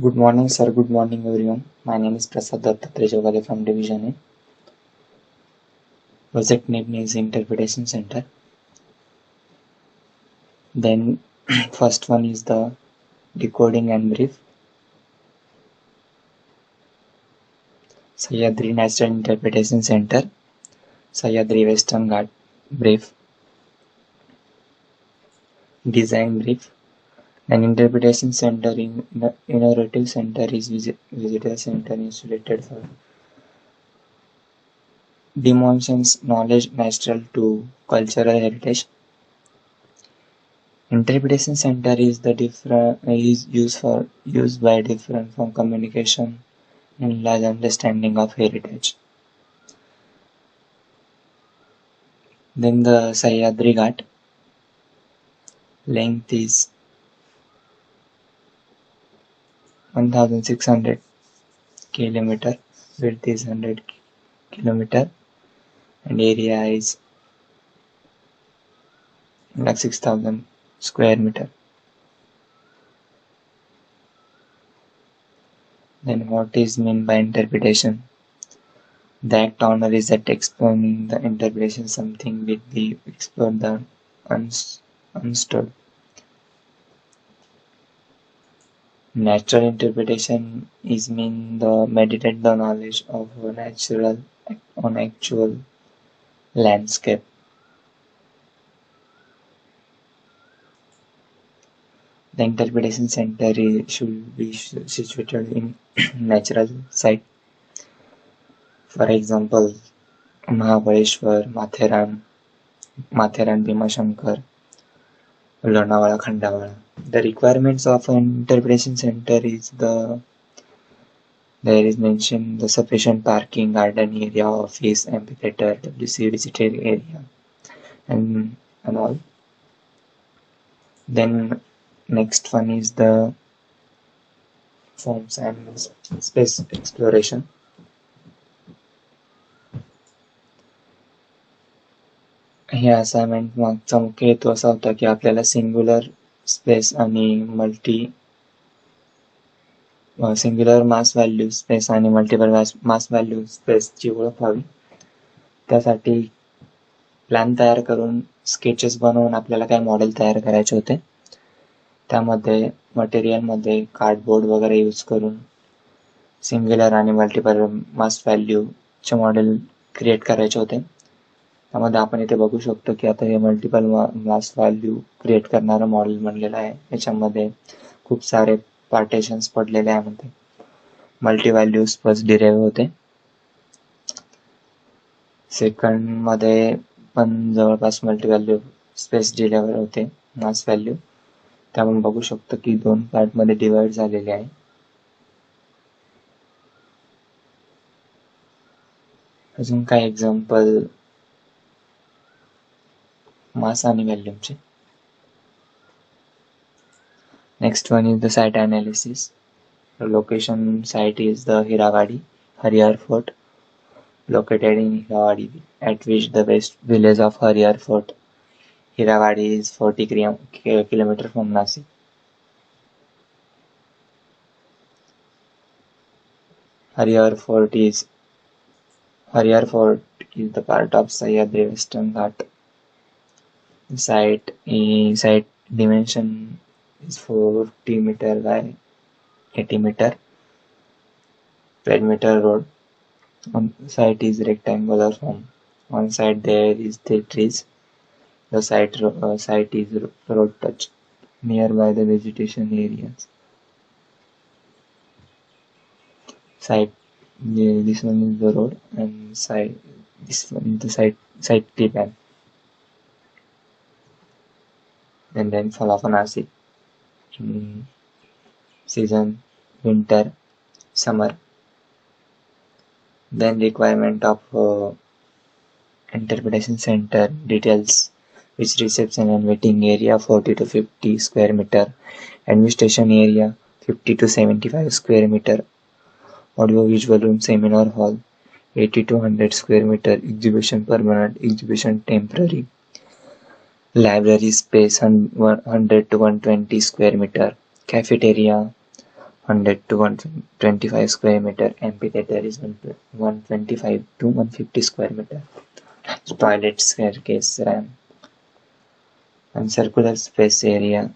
Good morning, sir. Good morning, everyone. My name is Prasad Jeughale from Division A. Project name is Interpretation Center. Then, first one is the decoding and brief. Sahyadri Natural Interpretation Center, Sahyadri Western Ghat brief. Design brief. An interpretation center in innovative center is visitor center insulated for demonstrations knowledge natural to cultural heritage. Interpretation center is used by different from communication and large understanding of heritage. Then the Sahyadri Ghat length is 1600 kilometer, width is 100 kilometer, and area is like 6000 square meter. Then what is meant by interpretation? The act honor is that explaining the interpretation something with the explore the understood. Natural interpretation is mean the meditate the knowledge of a natural on actual landscape. The interpretation center should be situated in natural site. For example, Mahabaleshwar, Matheran, Bhimashankar, Lonawala, Khandawala. The requirements of an interpretation center is there is mentioned the sufficient parking, garden area, office, amphitheater, WC visitor area, and all. Then next one is the forms and space exploration. ह्या assignment मागचा मुख्य हेतू असा होता की आपल्याला singular space आणि singular मास value space आणि मल्टिपल मास व्हॅल्यू स्पेसची ओळख व्हावी. त्यासाठी प्लॅन तयार करून स्केचेस बनवून आपल्याला काही मॉडेल तयार करायचे होते. त्यामध्ये मटेरियलमध्ये कार्डबोर्ड वगैरे यूज करून सिंग्युलर आणि मल्टिपल मास व्हॅल्यूचे मॉडेल क्रिएट करायचे होते. त्यामध्ये आपण इथे बघू शकतो की आता हे मल्टिपल मास व्हॅल्यू क्रिएट करणारं मॉडेल बनलेलं आहे. याच्यामध्ये खूप सारे पार्टेशन्स पडलेले आहे. मध्ये मल्टी व्हॅल्यूज फर्स्ट डिराइव्ह होते. सेकंड मध्ये पण जवळपास मल्टी व्हॅल्यू स्पेस डिराइव्ह होते मास व्हॅल्यू. ते आपण बघू शकतो की दोन पार्ट मध्ये डिवाइड झालेले आहे. अजून काय एक्झाम्पल मास आणि व्हॅल्यूमचे. Next one is the site analysis. The location site is the Harihar Fort, located in Hirawadi, at which the west village of Harihar Fort. Hirawadi is 40 km from Nashik. Harihar Fort is the part of Sahyadri Western Ghat. The site dimension is 40 meter by 80 meter. Perimeter road. On site is rectangular form. On site there is the trees. The site is road touch nearby the vegetation areas. Site, this one is the road and site, this one is the site plan. And then fall of Nashik. Season winter, summer. Then requirement of interpretation center details, which reception and waiting area 40 to 50 square meter, administration area 50 to 75 square meter, audio visual room seminar hall 80 to 100 square meter, exhibition permanent, exhibition temporary, library space 100 to 120 square meter, cafeteria 100 to 125 square meter. Amphitheater is 125 to 150 square meter. Toilet, staircase, ramp, and circular space area.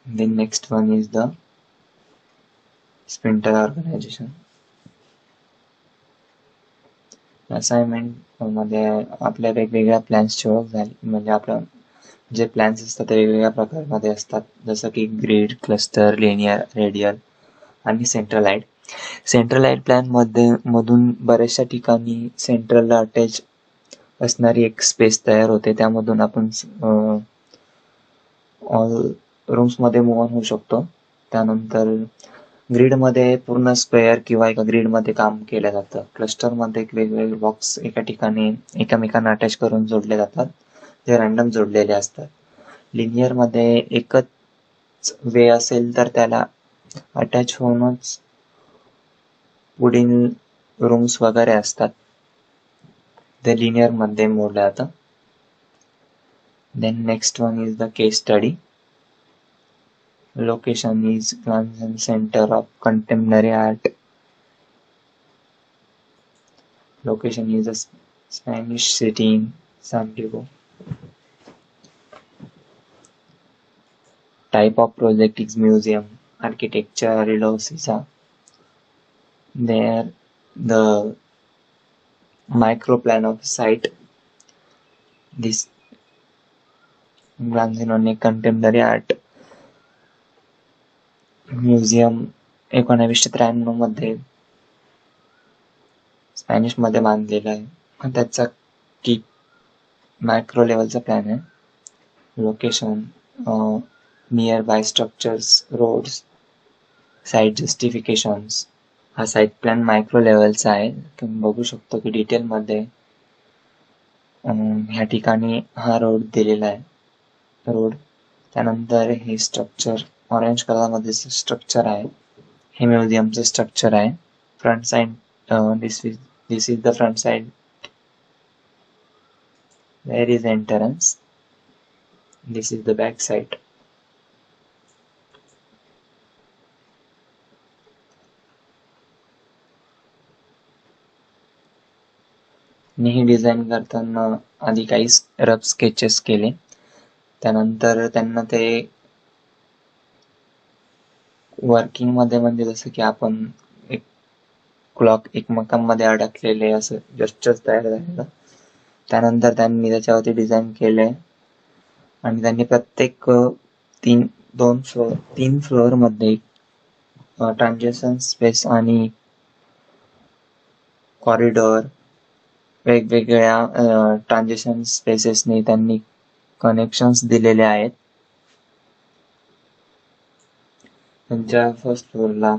The next one is the sprinter organization. Assignment मध्ये आपल्या वेगवेगळ्या प्लॅन्सची ओळख झाली, म्हणजे आपलं जे plans असतात ते वेगवेगळ्या प्रकारमध्ये असतात, जसं की ग्रिड, क्लस्टर, लिनियर, रेडियल आणि सेंट्रलाइड. सेंट्रलाइड प्लॅन मधून बऱ्याचशा ठिकाणी सेंट्रलला अटॅच असणारी एक स्पेस तयार होते, त्यामधून आपण ऑल रूम्स मध्ये मूव्ह ऑन होऊ शकतो. त्यानंतर ग्रीडमध्ये पूर्ण स्क्वेअर किंवा एका ग्रीडमध्ये काम केलं जातं. क्लस्टरमध्ये वेगवेगळे बॉक्स एका ठिकाणी एकमेकांना अटॅच करून जोडले जातात, जे रॅन्डम जोडलेले असतात. लिनियरमध्ये एकच वे असेल तर त्याला अटॅच होऊनच पुढील रूम्स वगैरे असतात, ते लिनियरमध्ये मोडलं जातं. Then next one is the case study. Location is Glanzon Center of Contemporary Art. Location is a Spanish city in San Diego. Type of project is museum, architecture, Relosisa. There, the micro plan of site. This Glanzon on a contemporary art museum 1993 मध्ये Spanish मध्ये बांधलेला आहे. त्याचा की macro लेवलचा plan आहे. Location near by structures, roads, site justifications. हा site plan micro लेवलचा आहे. तुम्ही बघू शकतो की डिटेलमध्ये ह्या ठिकाणी हा रोड दिलेला आहे. रोड, त्यानंतर हे स्ट्रक्चर ऑरेंज कलर मध्ये स्ट्रक्चर आहे, हे म्युझियमचं स्ट्रक्चर आहे. Front side, this is the front side. There is entrance. This is the back side. मी हे डिझाईन करताना आधी काही रफ स्केचेस केले, त्यानंतर त्यांना ते वर्किंग मध्ये, म्हणजे जसं की आपण एक क्लॉक एकमेकांमध्ये अडकलेले असं जस्चर्स तयार झालेलं. त्यानंतर त्यांनी त्याच्यावरती डिझाईन केले आणि त्यांनी प्रत्येक तीन फ्लोअर मध्ये ट्रान्झॅक्शन स्पेस आणि कॉरिडॉर वेगवेगळ्या ट्रान्झॅक्शन स्पेसेसनी त्यांनी कनेक्शन्स दिलेले आहेत. त्यांच्या फर्स्ट फ्लोअरला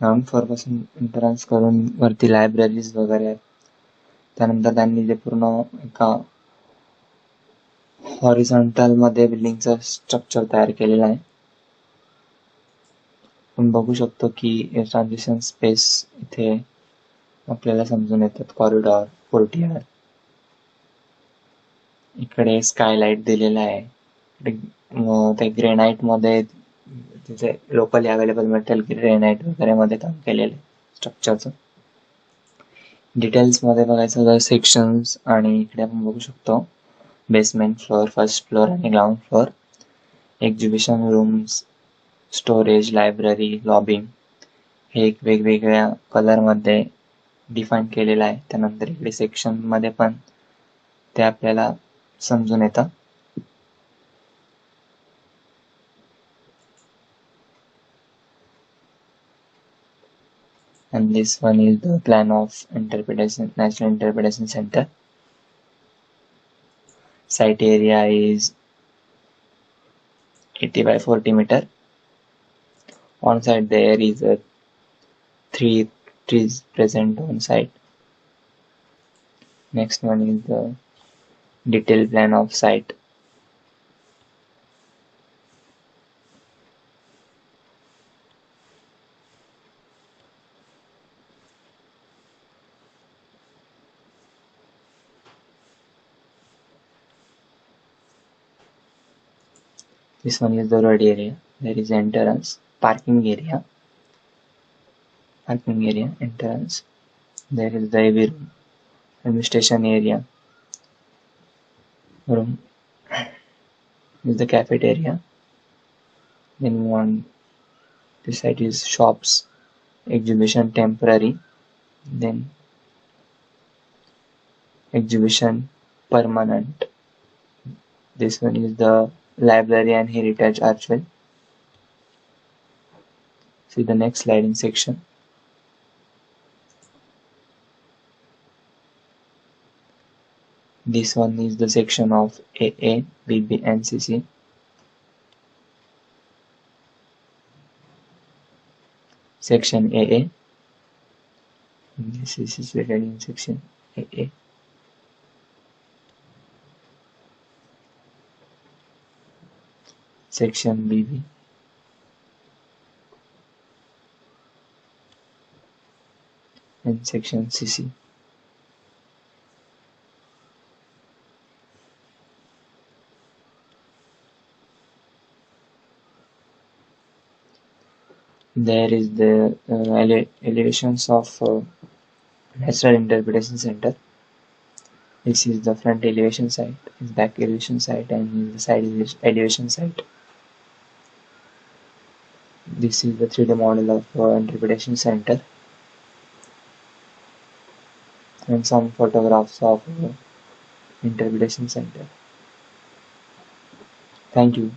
ग्राउंड फ्लोअर पासून एंट्रन्स करून वरती लायब्ररीज वगैरे आहेत. त्यानंतर त्यांनी जे पूर्ण एका हॉरिझॉन्टल मध्ये बिल्डिंगचं स्ट्रक्चर तयार केलेलं आहे. आपण बघू शकतो की ट्रान्झिशन स्पेस इथे आपल्याला समजून येतात. कॉरिडॉर, कोर्टियार्ड, इकडे स्कायलाइट दिलेला आहे. ते ग्रेनाइट मध्ये तिथे लोकली अवेलेबल मेटल ग्रेनाइट वगैरे मध्ये काम केलेलं स्ट्रक्चरचं. डिटेल्स मध्ये बघायचं तर सेक्शन्स, आणि इकडे आपण बघू शकतो बेसमेंट फ्लोअर, फर्स्ट फ्लोअर आणि ground floor. Exhibition rooms, storage, library, lobby हे एक वेगवेगळ्या कलर मध्ये डिफाईन केलेलं आहे. त्यानंतर इकडे सेक्शन मध्ये पण ते आपल्याला समजून येतं. And this one is the plan of interpretation, National Interpretation Center. Site area is 80 by 40 meter. On site there is 3 trees present on site. Next one is the detailed plan of site. This one is the road area. There is entrance, parking area. Entrance. There is the AV room, administration area room. This is the cafeteria. Then one this side is shops, exhibition temporary, then exhibition permanent. This one is the library and heritage archive. See the next sliding section. This one is the section of AA, BB and CC. Section AA. This is situated in section AA. Section BB. And section CC. There is the elevations of Natural Interpretation Center. This is the front elevation site, is back elevation site, and the side elevation site. This is the 3D model of Interpretation Center, and some photographs of Interpretation Center. Thank you.